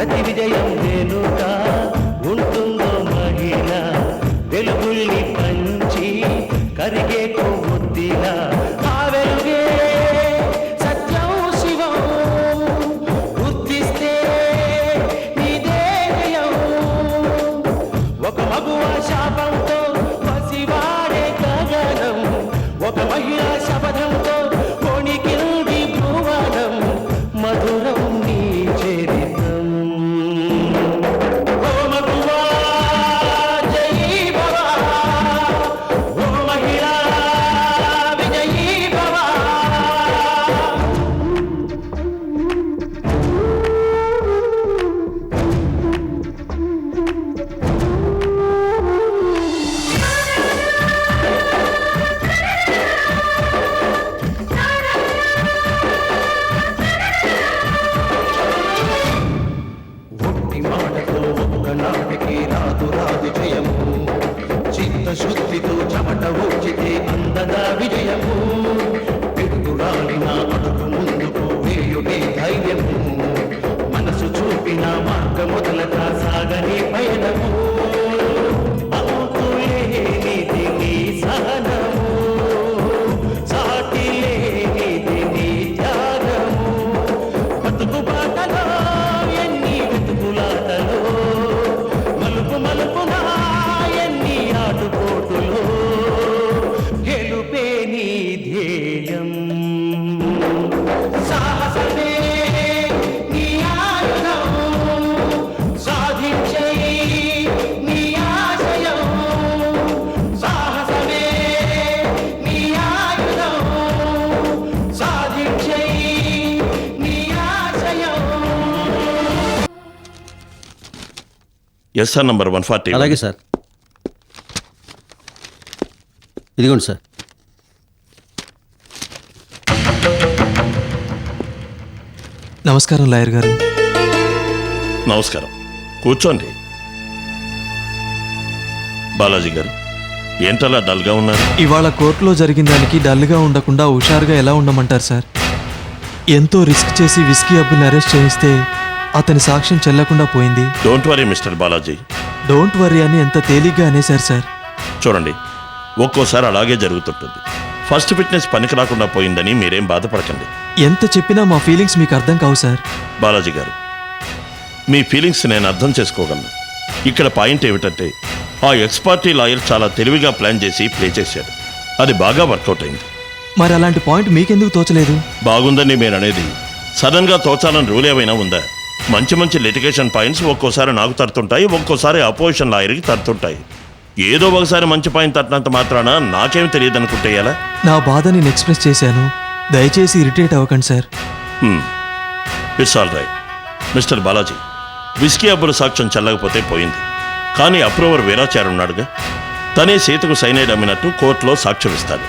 ప్రతి విజయం వెనుక ఉంటుందో మహిళ వెలుగుల్ని పంచి కరిగే కొవ్వొత్తిలా ఆ వెలుగే సత్యం శివం గుర్తిస్తే నీదే జయం ఒక మగువ శాపంతో పసివాడే గగనం ఒక మహిళా శపథంతో కొణికింది భువనం మధురం నీ చరిత్రం ఓ మగువా జయీ భవ ఓ మహిళా విజయీ భవ ఒట్టి మాటతో ఒక్కనాటికి రాదు రాదు జయము చిత్తశుద్ధితో చెమట ఊచితే అందదా విజయము పిడుగురాలిన అడుగు ముందుకు వేయుడే ధైర్యము మనసు చూపిన మార్గ మొదలక సాగని పయనము అంతులేనిది నీ సహనము సాటిలేనిది నీ త్యాగము బతుకు బాటలో ఎన్ని వెతుకులాటలో మలుపు మలుపున ఎన్ని ఆటుపోటులో గెలుపే నీ ధ్యేయం సాహసమే నీ ఆయుధం సాధించే నీ ఆశయం సాహసమే నీ ఆయుధం సాధించే నీ ఆశయం ఎస్ఆర్ నంబర్ 140. అలాగే సార్. ఇదిగోండి సార్. నమస్కారం లాయర్ గారు. నమస్కారం, కూర్చోండి. బాలాజీ గారు, ఏంటలా డల్గా ఉన్నారు? ఇవాళ కోర్టులో జరిగిన దానికి డల్గా ఉండకుండా హుషారుగా ఎలా ఉండమంటారు సార్? ఎంతో రిస్క్ చేసి విస్కీ అబ్బుని అరెస్ట్ చేయిస్తే అతని సాక్ష్యం చెల్లకుండా పోయింది. Don't worry mister Balaji. Don't worry అని ఎంత తేలిగ్గా అనేశారు సార్. చూడండి, ఒక్కోసారి అలాగే జరుగుతుంటుంది. ఫస్ట్ ఫిట్నెస్ పనికి రాకుండా పోయిందని మీరేం బాధపడకండి. ఎంత చెప్పినా మా ఫీలింగ్స్ మీకు అర్థం కావు సార్. బాలాజీ గారు, మీ ఫీలింగ్స్ నేను అర్థం చేసుకోగలను. ఇక్కడ పాయింట్ ఏమిటంటే, ఆ ఎక్స్పర్టీ లాయర్ చాలా తెలివిగా ప్లాన్ చేసి ప్లే చేశాడు. అది బాగా వర్కౌట్ అయింది. మరి అలాంటి పాయింట్ మీకెందుకు తోచలేదు? బాగుందని మీరు అనేది సడన్గా తోచాలని రూల్ ఏమైనా ఉందా? మంచి మంచి లిటిగేషన్ పాయింట్స్ ఒక్కోసారి నాకు తడుతుంటాయి, ఒక్కోసారి అపోజిషన్ లాయర్కి తడుతుంటాయి. ఏదో ఒకసారి మంచి పాయింట్ తట్టినంత మాత్రాన నాకేం తెలియదు అనుకుంటే ఎలా? నా బాధ నేను ఎక్స్ప్రెస్ చేశాను. దయచేసి ఇరిటేట్ అవ్వకండి sir. It's all right. Mister Balaji, whisky అబ్బుల సాక్ష్యం చెల్లకపోతే పోయింది. కానీ అప్రూవర్ వీరాచార్య ఉన్నాడుగా, తనే సీతకు సైనైడ్ అమ్మినట్టు కోర్టులో సాక్ష్యం ఇస్తాడు.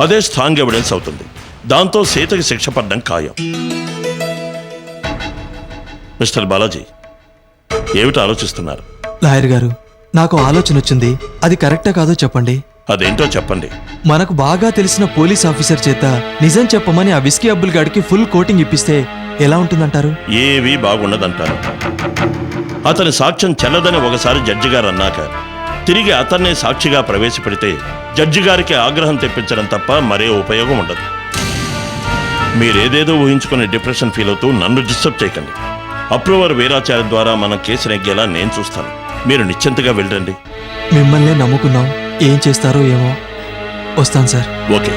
అదే స్ట్రాంగ్ ఎవిడెన్స్ అవుతుంది. దాంతో సీతకి శిక్ష పడ్డం ఖాయం. మిస్టర్ బాలాజీ, ఏమిటి ఆలోచిస్తున్నారు? లాయర్ గారు, నాకు ఆలోచన వచ్చింది. అది కరెక్టా కాదో చెప్పండి. అదేంటో చెప్పండి. మనకు బాగా తెలిసిన పోలీస్ ఆఫీసర్ చేత నిజం చెప్పమని ఆ విస్కీ అబ్బుల్ గాడికి ఫుల్ కోటింగ్ ఇప్పిస్తే ఎలా ఉంటుందంటారు? ఏవీ బాగుండదంటారు. అతని సాక్ష్యం చెల్లదని ఒకసారి జడ్జి గారు అన్నాక తిరిగి అతన్నే సాక్షిగా ప్రవేశపెడితే జడ్జి గారికి ఆగ్రహం తెప్పించడం తప్ప మరే ఉపయోగం ఉండదు. మీరేదేదో ఊహించుకునే డిప్రెషన్ ఫీల్ అవుతూ నన్ను డిస్టర్బ్ చేయకండి. అప్రూవర్ వీరాచార్య ద్వారా మన కేసు నెగ్గేలా నేను చూస్తాను. మీరు నిశ్చింతగా వెళ్ళండి. మిమ్మల్నే నమ్ముకున్నాం. ఏం చేస్తారో ఏమో. వస్తాను సార్. ఓకే.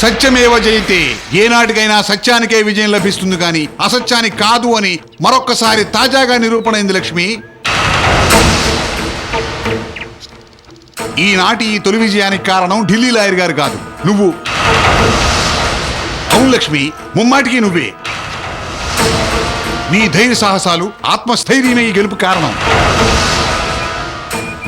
సత్యమేవ జయతే. ఏనాటికైనా సత్యానికే విజయం లభిస్తుంది కానీ అసత్యానికి కాదు అని మరొక్కసారి తాజాగా నిరూపణ అయింది లక్ష్మి. ఈనాటి ఈ తొలి విజయానికి కారణం ఢిల్లీ లాయర్ గారు కాదు, నువ్వు. అవును లక్ష్మి, ముమ్మాటికి నువ్వే. నీ ధైర్య సాహసాలు, ఆత్మస్థైర్యమే ఈ గెలుపు కారణం.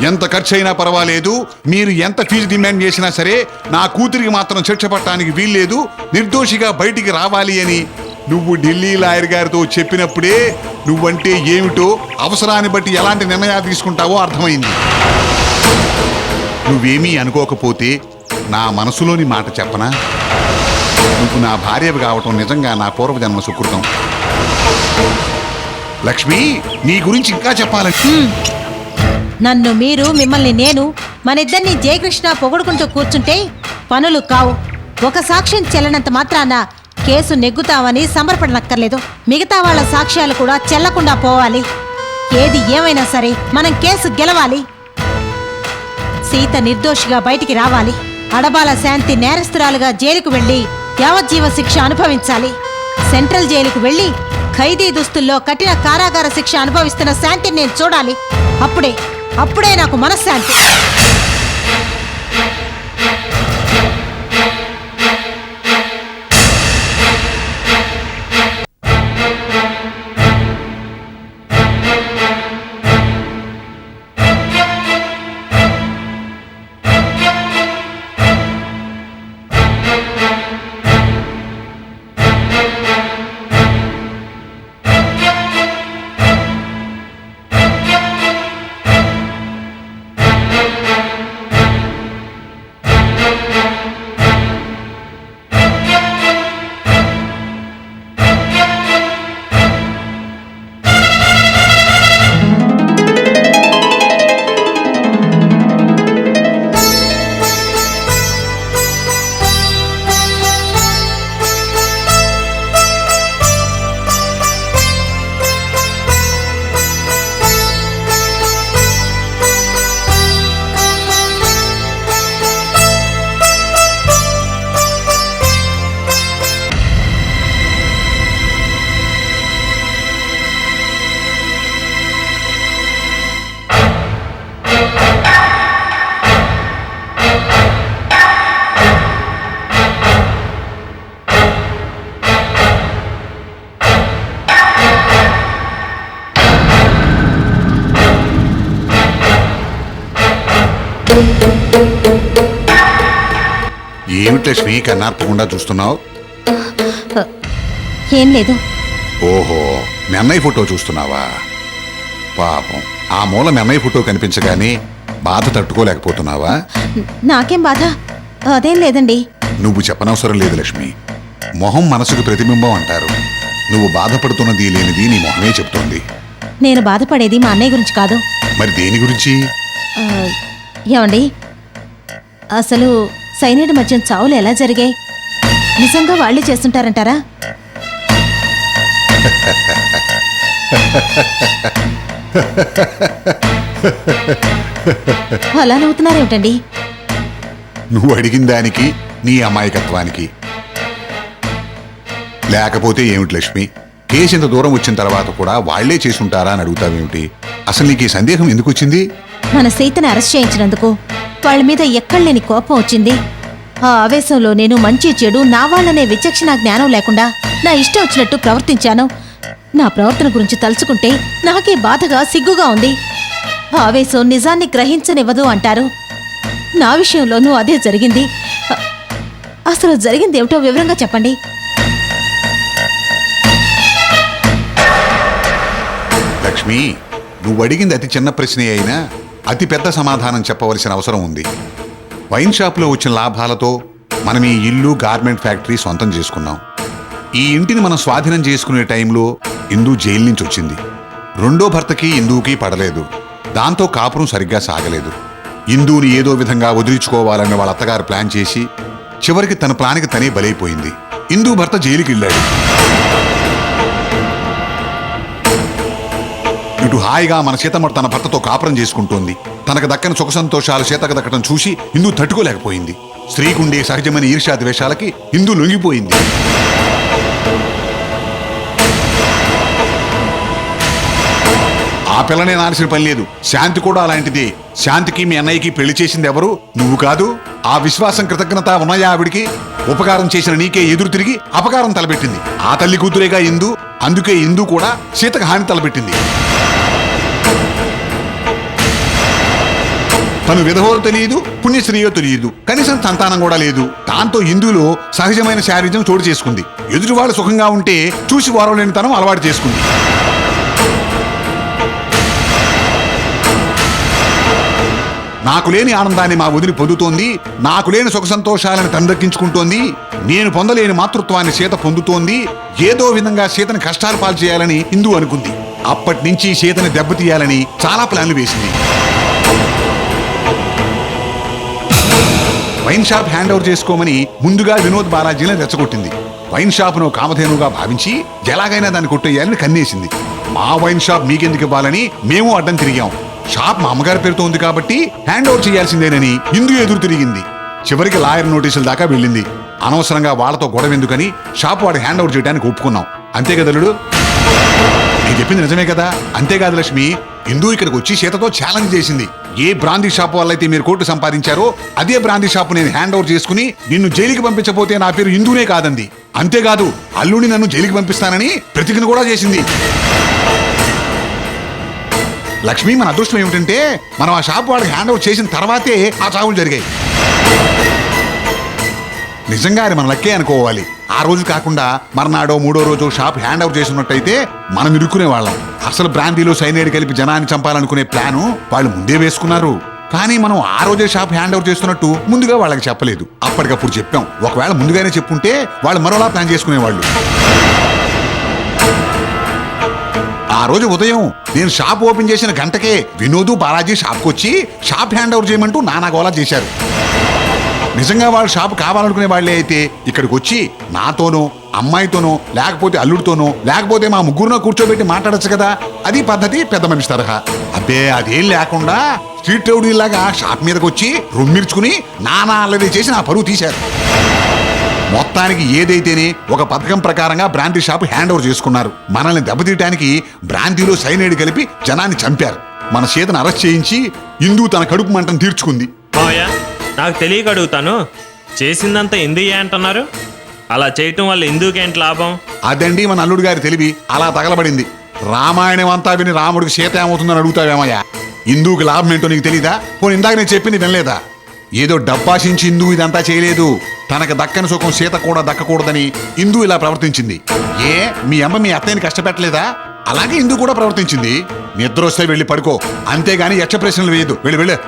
ఎంత ఖర్చైనా పర్వాలేదు, మీరు ఎంత ఫీజు డిమాండ్ చేసినా సరే నా కూతురికి మాత్రం శిక్ష పట్టడానికి వీల్లేదు, నిర్దోషిగా బయటికి రావాలి అని నువ్వు ఢిల్లీ లాయర్ గారితో చెప్పినప్పుడే నువ్వంటే ఏమిటో, అవసరాన్ని బట్టి ఎలాంటి నిర్ణయాలు తీసుకుంటావో అర్థమైంది. నువ్వేమీ అనుకోకపోతే నా మనసులోని మాట చెప్పనా? నువ్వు నా భార్యవి కావటం నిజంగా నా పూర్వజన్మ సుకృతం. లక్ష్మి, నీ గురించి ఇంకా చెప్పాలని. నన్ను మీరు, మిమ్మల్ని నేను, మనిద్దరిని జయకృష్ణ పొగుడుకుంటూ కూర్చుంటే పనులు కావు. ఒక సాక్ష్యం చెల్లనంత మాత్రాన కేసు నెగ్గుతామని సంబరపడనక్కర్లేదు. మిగతా వాళ్ళ సాక్ష్యాలు కూడా చెల్లకుండా పోవాలి. ఏది ఏమైనా సరే మనం కేసు గెలవాలి. సీత నిర్దోషిగా బయటికి రావాలి. అడబాల శాంతి నేరస్తురాలుగా జైలుకు వెళ్లి యావజ్జీవ శిక్ష అనుభవించాలి. సెంట్రల్ జైలుకు వెళ్లి ఖైదీ దుస్తుల్లో కఠిన కారాగార శిక్ష అనుభవిస్తున్న శాంతిని నేను చూడాలి. అప్పుడే నాకు మనశ్శాంతి. ఏమిటి లక్ష్మి కన్నార్పకుండా చూస్తున్నావు? ఏం లేదు. ఓహో, మీ అన్నయ్య ఫోటో చూస్తున్నావా? పాపం, ఆ మూల మీ అన్నయ్య ఫోటో కనిపించగానే బాధ తట్టుకోలేకపోతున్నావా? నాకేం బాధ? అదేం లేదండి. నువ్వు చెప్పనవసరం లేదు లక్ష్మి. మొహం మనసుకు ప్రతిబింబం అంటారు. నువ్వు బాధపడుతున్నది లేనిది నీ మొహమే చెప్తోంది. నేను బాధపడేది మా అన్నయ్య గురించి కాదు. మరి దేని గురించి? ఏమండి, అసలు సైనిడ్ మధ్యం చావులు ఎలా జరిగాయి? నిజంగా వాళ్ళే చేస్తుంటారంటారా? అలా నవ్వుతున్నారేమిటండి? నువ్వు అడిగిన దానికి నీ అమాయకత్వానికి. లేకపోతే ఏమిటి లక్ష్మి, కేసు ఇంత దూరం వచ్చిన తర్వాత కూడా వాళ్లే చేసుంటారా అని అడుగుతావేమిటి? అసలు నీకు ఈ సందేహం ఎందుకు వచ్చింది? మన సీతను అరెస్ట్ చేయించినందుకు వాళ్ళ మీద ఎక్కడలేని కోపం వచ్చింది. ఆ ఆవేశంలో నేను మంచి చెడు నా వాళ్ళనే విచక్షణ జ్ఞానం లేకుండా నా ఇష్టం వచ్చినట్టు ప్రవర్తించాను. నా ప్రవర్తన గురించి తలుచుకుంటే నాకే బాధగా సిగ్గుగా ఉంది. ఆవేశం నిజాన్ని గ్రహించనివ్వదు అంటారు. నా విషయంలోనూ అదే జరిగింది. అసలు జరిగిందేమిటో వివరంగా చెప్పండి. లక్ష్మి, నువ్వు అడిగింది అతి చిన్న ప్రశ్నే అయినా అతి పెద్ద సమాధానం చెప్పవలసిన అవసరం ఉంది. వైన్ షాప్లో వచ్చిన లాభాలతో మనం ఈ ఇల్లు, గార్మెంట్ ఫ్యాక్టరీ సొంతం చేసుకున్నాం. ఈ ఇంటిని మనం స్వాధీనం చేసుకునే టైంలో ఇందు జైలు నుంచి వచ్చింది. రెండో భర్తకి ఇందుకి పడలేదు. దాంతో కాపురం సరిగ్గా సాగలేదు. ఇందుని ఏదో విధంగా వదిలించుకోవాలని వాళ్ళ అత్తగారు ప్లాన్ చేసి చివరికి తన ప్లాన్కి తనే బలైపోయింది. ఇందు భర్త జైలుకి వెళ్ళాడు. ఇటు హాయిగా మన సీతమ్మ తన భర్తతో కాపురం చేసుకుంటోంది. తనకు దక్కని సుఖ సంతోషాలు సీతకు దక్కడం చూసి ఇందు తట్టుకోలేకపోయింది. స్త్రీకుండే సహజమైన ఈర్ష్యా ద్వేషాలకి ఇందు లొంగిపోయింది. ఆ పిల్లనే నాల్సిన పని లేదు. శాంతి కూడా అలాంటిదే. శాంతికి మీ అన్నయ్యకి పెళ్లి చేసింది ఎవరు? నువ్వు కాదు. ఆ విశ్వాసం, కృతజ్ఞత ఉన్నాయా ఆవిడికి? ఉపకారం చేసిన నీకే ఎదురు తిరిగి అపకారం తలపెట్టింది. ఆ తల్లి కూతురేగా ఇందు. అందుకే ఇందు కూడా సీతకు హాని తలపెట్టింది. తను విధవో తెలియదు, పుణ్యశ్రీయో తెలియదు, కనీసం సంతానం కూడా లేదు. దాంతో ఇందులో సహజమైన శారీరం చోటు చేసుకుంది. ఎదుటివాళ్ళు సుఖంగా ఉంటే చూసి వారలేని తనం అలవాటు చేసుకుంది. నాకు లేని ఆనందాన్ని మా వదిలి పొందుతోంది, నాకు లేని సుఖ సంతోషాలను తనదక్కించుకుంటోంది, నేను పొందలేని మాతృత్వాన్ని సీత పొందుతోంది. ఏదో విధంగా సీతని కష్టాలు పాలు చేయాలని ఇందు అనుకుంది. అప్పటి నుంచి సీతని దెబ్బతీయాలని చాలా ప్లాన్లు వేసింది. వైన్ షాప్ హ్యాండ్ ఓవర్ చేసుకోమని ముందుగా వినోద్ బాలాజీని రెచ్చగొట్టింది. వైన్ షాప్ను కామధేనుగా భావించి ఎలాగైనా దాన్ని కొట్టేయాలని కన్నేసింది. మా వైన్ షాప్ మీకెందుకు ఇవ్వాలని మేము అడ్డం తిరిగాం. షాప్ మా అమ్మగారి పేరుతో ఉంది కాబట్టి హ్యాండ్ ఓవర్ చేయాల్సిందేనని ఇందు ఎదురు తిరిగింది. చివరికి లాయర్ నోటీసుల దాకా వెళ్ళింది. అనవసరంగా వాళ్ళతో గొడవ ఎందుకని షాప్ వాడు హ్యాండ్ ఓవర్ చేయడానికి ఒప్పుకున్నాం. అంతే కదలుడు? నేను చెప్పింది నిజమే కదా? అంతేకాదు లక్ష్మి, ఇందు ఇక్కడికి వచ్చి సీతతో ఛాలెంజ్ చేసింది. ఏ బ్రాందీ షాప్ వాళ్ళైతే మీరు కోర్టు సంపాదించారో అదే బ్రాందీ షాప్ నేను హ్యాండ్ ఓవర్ చేసుకుని నిన్ను జైలుకి పంపించబోతే నా పేరు ఇందునే కాదంది. అంతేకాదు, అల్లుని నన్ను జైలుకి పంపిస్తానని ప్రతిజ్ఞ కూడా చేసింది. లక్ష్మి, మన అదృష్టం ఏమిటంటే మనం ఆ షాప్ వాడికి హ్యాండ్ ఓవర్ చేసిన తర్వాతే ఆ చావులు జరిగాయి. నిజంగా అది మన లక్కే అనుకోవాలి. ఆ రోజు కాకుండా మర్నాడో మూడో రోజు షాప్ హ్యాండ్ ఓవర్ చేసినట్టయితే మనం ఇరుక్కునే వాళ్ళం. అసలు బ్రాందీలో సైనైడ్ కలిపి జనాన్ని చంపాలనుకునే ప్లాను వాళ్ళు ముందే వేసుకున్నారు. కానీ మనం ఆ రోజే షాప్ హ్యాండ్ ఓవర్ చేస్తున్నట్టు ముందుగా వాళ్ళకి చెప్పలేదు. అప్పటికప్పుడు చెప్పాం. ఒకవేళ ముందుగానే చెప్పుంటే వాళ్ళు మరోలా ప్లాన్ చేసుకునేవాళ్ళు. ఆ రోజు ఉదయం నేను షాప్ ఓపెన్ చేసిన గంటకే వినోద్ బాలాజీ షాప్కి వచ్చి షాప్ హ్యాండ్ ఓవర్ చేయమంటూ నానాగోలా చేశారు. నిజంగా వాళ్ళు షాప్ కావాలనుకునే వాళ్ళే అయితే ఇక్కడికి వచ్చి నాతోనో అమ్మాయితోనో లేకపోతే అల్లుడితోనో లేకపోతే మా ముగ్గురునో కూర్చోబెట్టి మాట్లాడచ్చు కదా. అది పద్ధతి పెద్ద మనిషి తరహా. అబ్బే, అదేం లేకుండా స్ట్రీట్ రౌడీలాగా షాప్ మీదకి వచ్చి రొమ్మిర్చుకుని నానా అల్లరి చేసి నా పరువు తీశారు. మొత్తానికి ఏదైతేనే ఒక పథకం ప్రకారంగా బ్రాందీ షాప్ హ్యాండ్ ఓవర్ చేసుకున్నారు. మనల్ని దెబ్బతీయటానికి బ్రాందీలో సైనైడ్ కలిపి జనాన్ని చంపారు. మన సీతను అరెస్ట్ చేయించి ఇందు తన కడుపు మంటను తీర్చుకుంది. నాకు తెలియక అడుగుతాను, చేసిందంతా ఎందుకే అంటున్నారు? అలా చేయటం వల్ల ఎందుకేంటి లాభం? అదండి మన అల్లుడు గారి తెలివి అలా తగలబడింది. రామాయణం అంతా విని రాముడికి సీత ఏమవుతుందని అడుగుతావేమయ్యా? ఇందుకు లాభం ఏంటో నీకు తెలీదా? పోనీ ఇందాక నేను చెప్పింది వినలేదా? ఏదో డబ్బాషించి ఇందు ఇదంతా చేయలేదు. తనకు దక్కని సుఖం సీత కూడా దక్కకూడదని ఇందు ఇలా ప్రవర్తించింది. ఏ మీ అమ్మ మీ అత్తయ్యని కష్టపెట్టలేదా? అలాగే ఇందు కూడా ప్రవర్తించింది. నిద్ర వస్తే వెళ్ళి పడుకో, అంతేగాని యక్ష ప్రశ్నలు వేయదు. వెళ్ళు.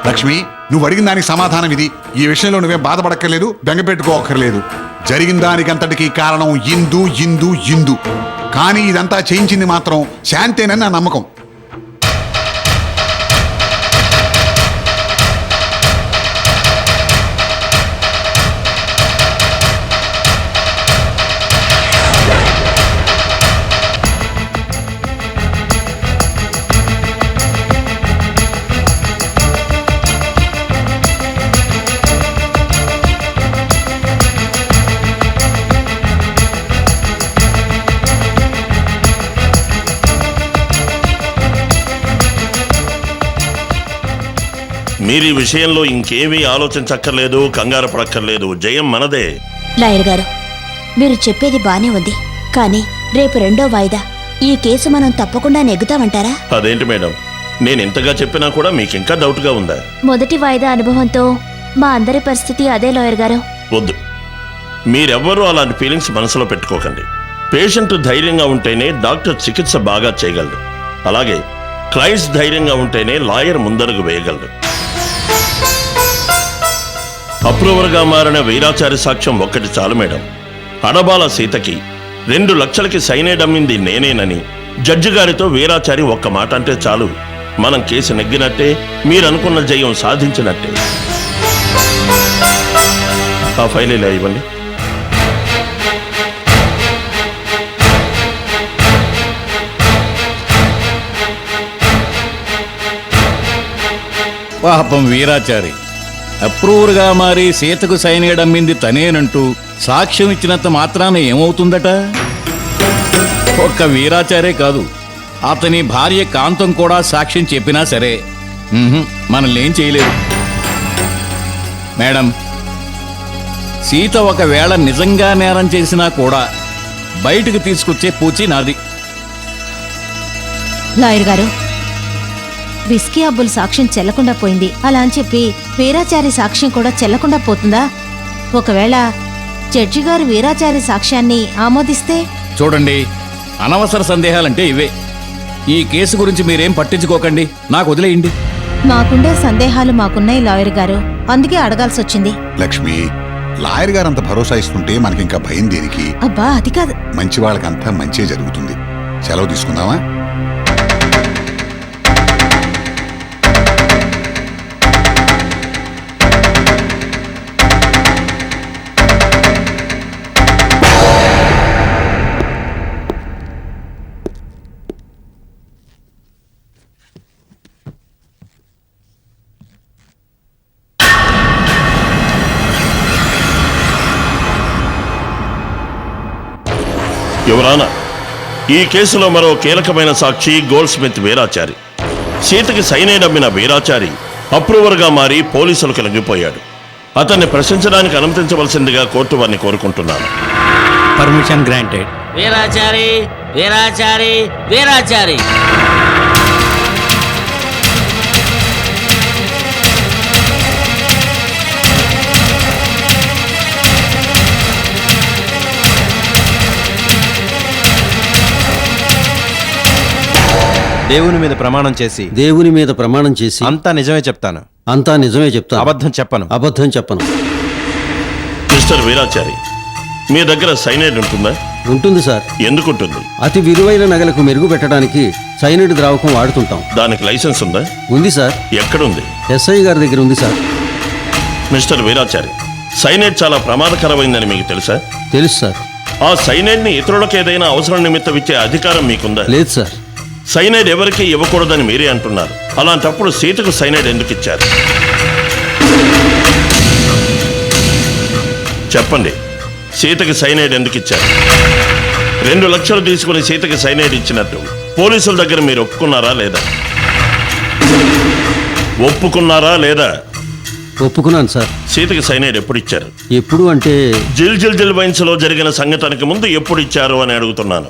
లక్ష్మి, నువ్వు అడిగిన దానికి సమాధానం ఇది. ఈ విషయంలో నువ్వేం బాధపడక్కర్లేదు, బెంగపెట్టుకోక్కర్లేదు. జరిగిన దానికంతటికీ కారణం ఇందు. కానీ ఇదంతా చేయించింది మాత్రం శాంతేనని నా నమ్మకం. మీరు ఈ విషయంలో ఇంకేమీ ఆలోచించక్కర్లేదు, కంగారు పడక్కర్లేదు. జయం మనదే. లాయర్ గారు, మీరు చెప్పేది బానే ఉంది, కానీ రేపు 2వ వాయిదా. ఈ కేసు మనం తప్పకుండా నెగ్గుతామంటారా? అదేంటి మేడం, నేను ఇంతగా చెప్పినా కూడా మీకు ఇంకా డౌట్గా ఉందా? మొదటి వాయిదా అనుభవంతో మా అందరి పరిస్థితి అదే లాయర్ గారు. వద్దు, మీరెవ్వరూ అలాంటి ఫీలింగ్స్ మనసులో పెట్టుకోకండి. పేషెంట్ ధైర్యంగా ఉంటేనే డాక్టర్ చికిత్స బాగా చేయగలడు. అలాగే క్లయింట్స్ ధైర్యంగా ఉంటేనే లాయర్ ముందడుగు వేయగలడు. అప్రూవర్గా మారిన వీరాచారి సాక్ష్యం ఒక్కటి చాలు మేడం. అడబాల సీతకి 2 లక్షలకి సైనైడ్ అమ్మింది నేనేనని జడ్జి గారితో వీరాచారి ఒక్క మాట అంటే చాలు. మనం కేసు నెగ్గినట్టే, మీరనుకున్న జయం సాధించినట్టే. ఆ ఫైల్ ఇలా ఇవ్వండి. పాపం వీరాచారి అప్రూవర్గా మారి సీతకు సైనైడ్ అమ్మింది తనేనంటూ సాక్ష్యం ఇచ్చినంత మాత్రాన ఏమవుతుందట? ఒక్క వీరాచారే కాదు, అతని భార్య కాంతం కూడా సాక్ష్యం చెప్పినా సరే మనల్నేం చేయలేదు. మేడం, సీత ఒకవేళ నిజంగా నేరం చేసినా కూడా బయటకు తీసుకొచ్చే పూచి నాది. లాయర్ గారు, విస్కీ అబ్బుల్ సాక్ష్యం చెల్లకుండా పోయింది. అలా అని చెప్పి వీరాచారి సాక్ష్యం కూడా చెల్లకుండా పోతుందా? ఒకవేళ జడ్జి గారు వీరాచారి సాక్ష్యాన్ని ఆమోదిస్తే? చూడండి, అనవసర సందేహాలంటే ఇవే. ఈ కేసు గురించి మీరేం పట్టించుకోకండి, నాకు వదిలేయండి. మాకుండే సందేహాలు మాకున్నాయి లాయర్ గారు, అందుకే అడగాల్సి వచ్చింది. లక్ష్మి, లాయర్ గారు అంత భరోసా ఇస్తుంటే మనకింకా భయం దేనికి? అబ్బా అది కాదు. మంచి వాళ్ళకంతా మంచే జరుగుతుంది. సెలవు తీసుకుందామా? యువరానా, ఈ కేసులో మరో కీలకమైన సాక్షి గోల్డ్ స్మిత్ వీరాచారి. సీతకి సైనైడ్ అమ్మిన వీరాచారి అప్రూవర్గా మారి పోలీసులకు లొంగిపోయాడు. అతన్ని ప్రశ్నించడానికి అనుమతించవలసిందిగా కోర్టు వారిని కోరుకుంటున్నాను. Permission granted. వీరాచారి వీరాచారి వీరాచారి. దేవుని మీద ప్రమాణం చేసి దేవుని మీద ప్రమాణం చేసి అంతా నిజమే చెప్తాను, అంతా నిజమే చెప్తాను, అబద్ధం చెప్పను. అబద్ధం చెప్పను. మిస్టర్ వీరాచారి, మీ దగ్గర సైనైడ్ ఉంటుందా? ఉంటుంది సార్. ఎందుకుంటుంది? అతి విలువైన నగలకు మెరుగు పెట్టడానికి సైనైడ్ ద్రావకం వాడుతుంటాం. దానికి లైసెన్స్ ఉందా? ఉంది సార్. ఎక్కడుంది? ఎస్ఐ గారి దగ్గర ఉంది సార్. మిస్టర్ వీరాచారి, సైనైడ్ చాలా ప్రమాదకరమైందని మీకు తెలుసా? తెలుసు సార్. ఆ సైనైడ్ ని ఇతరులకు ఏదైనా అవసరం నిమిత్తం ఇచ్చే అధికారం మీకుందా? లేదు సార్. సైనైడ్ ఎవరికి ఇవ్వకూడదని మీరే అంటున్నారు. అలాంటప్పుడు సీతకు సైనైడ్ ఎందుకు ఇచ్చారు? చెప్పండి, సీతకి సైనైడ్ ఎందుకు ఇచ్చారు? 2 లక్షలు తీసుకుని సీతకి సైనైడ్ ఇచ్చినట్టు పోలీసుల దగ్గర మీరు ఒప్పుకున్నారా లేదా? ఒప్పుకున్నారా లేదా? ఒప్పుకున్నాను సార్. సీతకి సైనైడ్ ఎప్పుడు ఇచ్చారు? ఎప్పుడు అంటే జిల్ జిల్ జిల్ వైన్స్ లో జరిగిన సంఘటనకి ముందు ఎప్పుడు ఇచ్చారు అని అడుగుతున్నాను.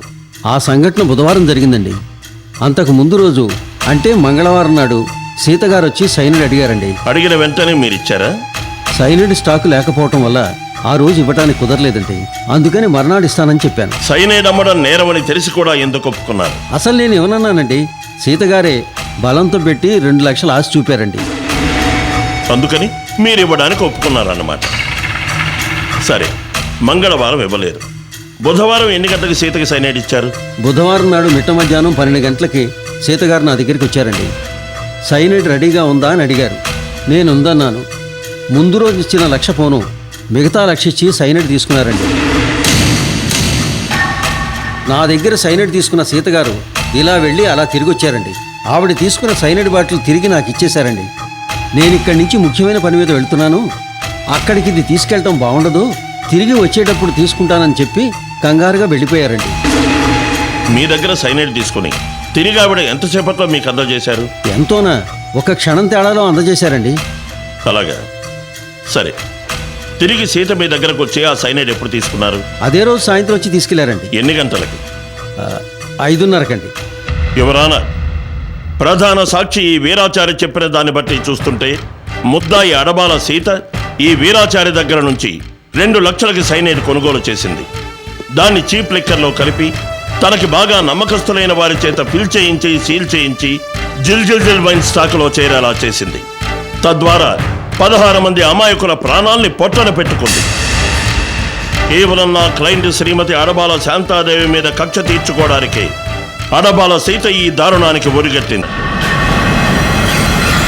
ఆ సంఘటన బుధవారం జరిగిందండి. అంతకు ముందు రోజు అంటే మంగళవారం నాడు సీతగారు వచ్చి సైనైడ్ అడిగారండి. అడిగిన వెంటనే మీరు ఇచ్చారా? సైనైడ్ స్టాకు లేకపోవటం వల్ల ఆ రోజు ఇవ్వటానికి కుదరలేదండి. అందుకని మర్నాడు ఇస్తానని చెప్పాను. సైనైడ్ అమ్మడం నేరమని తెలిసి కూడా ఎందుకు ఒప్పుకున్నారు? అసలు నేను ఏమన్నానండి, సీతగారే బలంతో పెట్టి 2 లక్షలు ఆశ చూపారండి. అందుకని మీరు ఇవ్వడానికి ఒప్పుకున్నారన్నమాట. సరే, మంగళవారం ఇవ్వలేదు. బుధవారం ఎన్ని గంటలకు సీతకి సైనైడ్ ఇచ్చారు? బుధవారం నాడు మిట్ట మధ్యాహ్నం 12 గంటలకి సీతగారు నా దగ్గరికి వచ్చారండి. సైనైడ్ రెడీగా ఉందా అని అడిగారు. నేను ఉందన్నాను. ముందు రోజు ఇచ్చిన 1,00,000 పోను మిగతా 1,00,000 ఇచ్చి సైనైడ్ తీసుకున్నారండి. నా దగ్గర సైనైడ్ తీసుకున్న సీతగారు ఇలా వెళ్ళి అలా తిరిగి వచ్చారండి. ఆవిడ తీసుకున్న సైనైడ్ బాటిల్ తిరిగి నాకు ఇచ్చేశారండి. నేను ఇక్కడి నుంచి ముఖ్యమైన పని మీద వెళ్తున్నాను, అక్కడికి ఇది తీసుకెళ్ళటం బాగుండదు, తిరిగి వచ్చేటప్పుడు తీసుకుంటానని చెప్పి కంగారుగా వెళ్ళిపోయారండి. మీ దగ్గర సైనైడ్ తీసుకుని తిరిగి ఆవిడ ఎంతసేపట్లో మీకు అందజేశారు? ఎంతోనా, 1 క్షణం తేడాలో అందజేశారండి. అలాగా, సరే. తిరిగి సీత మీ దగ్గరకు వచ్చి ఆ సైనైడ్ ఎప్పుడు తీసుకున్నారు? అదే రోజు సాయంత్రం వచ్చి తీసుకెళ్లారండి. ఎన్ని గంటలకి? 5:30 యువరానా, ప్రధాన సాక్షి ఈ వీరాచారి చెప్పిన దాన్ని బట్టి చూస్తుంటే ముద్దాయి అడబాల సీత ఈ వీరాచారి దగ్గర నుంచి 2 లక్షలకి సైనైడ్ కొనుగోలు చేసింది. దాన్ని చీప్ లిక్కర్లో కలిపి తనకి బాగా నమ్మకస్తులైన వారి చేత ఫిల్ చేయించి సీల్ చేయించి జిల్ జిల్ జిల్ వైన్ స్టాకులో చేరేలా చేసింది. తద్వారా 16 మంది అమాయకుల ప్రాణాల్ని పొట్టన పెట్టుకుంది. కేవలం నా క్లయింట్ శ్రీమతి అడబాల శాంతాదేవి మీద కక్ష తీర్చుకోవడానికి అడబాల సీత ఈ దారుణానికి ఒరిగట్టింది.